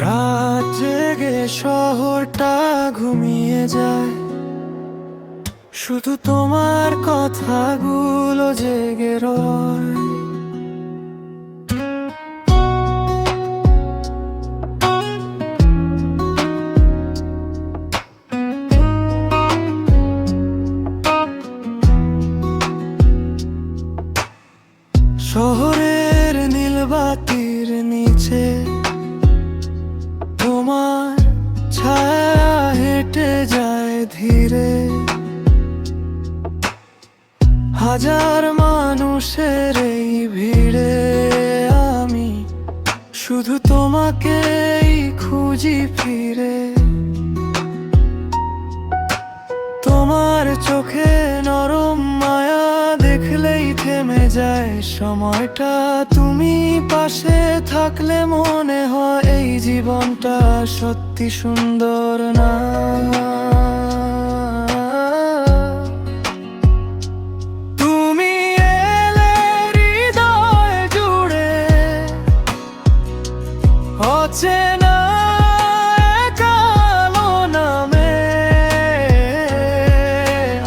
রাত জেগে শহরটা ঘুমিয়ে যায়, শুধু তোমার কথাগুলো জেগে রয়। শহরের নীলবাতির নিচে তোমার ছায়া হেঁটে যায় ধীরে। হাজার মানুষের এই ভিড়ে আমি শুধু তোমাকেই খুঁজি ফিরে। তোমার চোখে নরম মায়া দেখলেই থেমে যায় সময়টা। তুমি পাশে থাকলে মনে হয় এই জীবনটা সত্যি সুন্দর না। তুমি এলে হৃদয় জুড়ে, অচেনা কালো নামে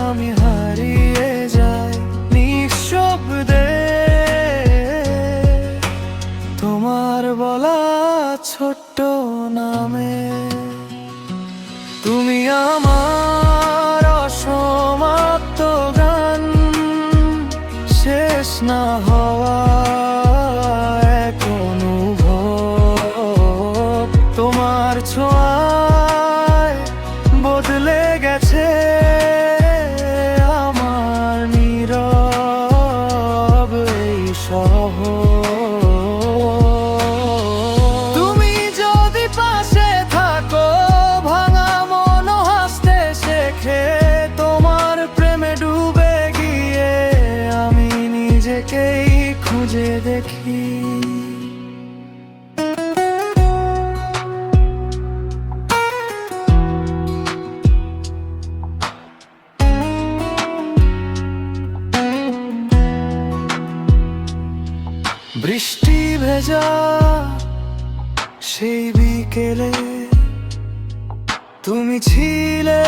আমি হারিয়ে যাই নিঃশব্দে। তোমার বলা ছোট্ট নামে তুমি আমার অসমাপ্ত গান, শেষ না হওয়া এক অনুভব। তোমার ছোঁয়ায় বদলে গেছে আমার নীরব এই শহর। তুমি যদি পাশে থাকো, ভাঙা মন হাসতে শেখে। তোমার প্রেমে ডুবে গিয়ে আমি নিজেকেই খুঁজে দেখি। বৃষ্টি ভেজা সেই বিকেলে তুমি ছিলে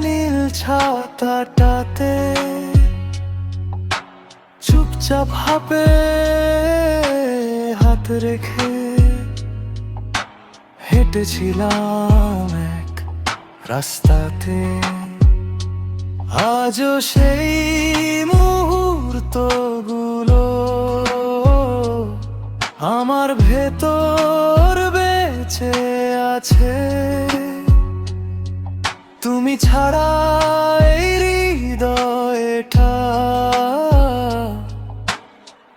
নীল ছাতাটাতে। চুপচাপ হাতে হাত রেখে হেঁটেছিলাম এক রাস্তাতে। আজও সেই মুহূর্তগুলো আমার ভেতর বেঁচে আছে। তুমি ছাড়া এই হৃদয়টা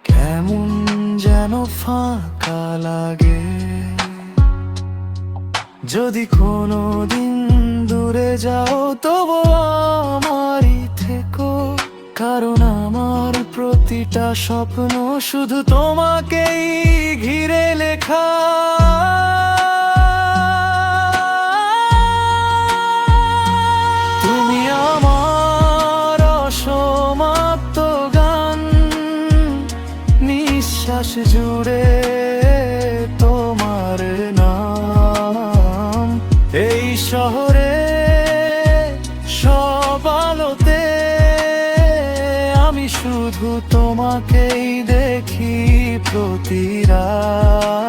কেমন যেন ফাঁকা লাগে। যদি কোনোদিন দূরে যাও তবু আমারই থেকো, কারণ আমার প্রতিটা স্বপ্ন শুধু তোমাকেই ঘিরে লেখা। তুমি আমার অসমাপ্ত গান, নিঃশ্বাস জুড়ে তোমার নাম। এই শহরে সব আলোতে আমি শুধু তোমাকেই দেখি প্রতি রাত।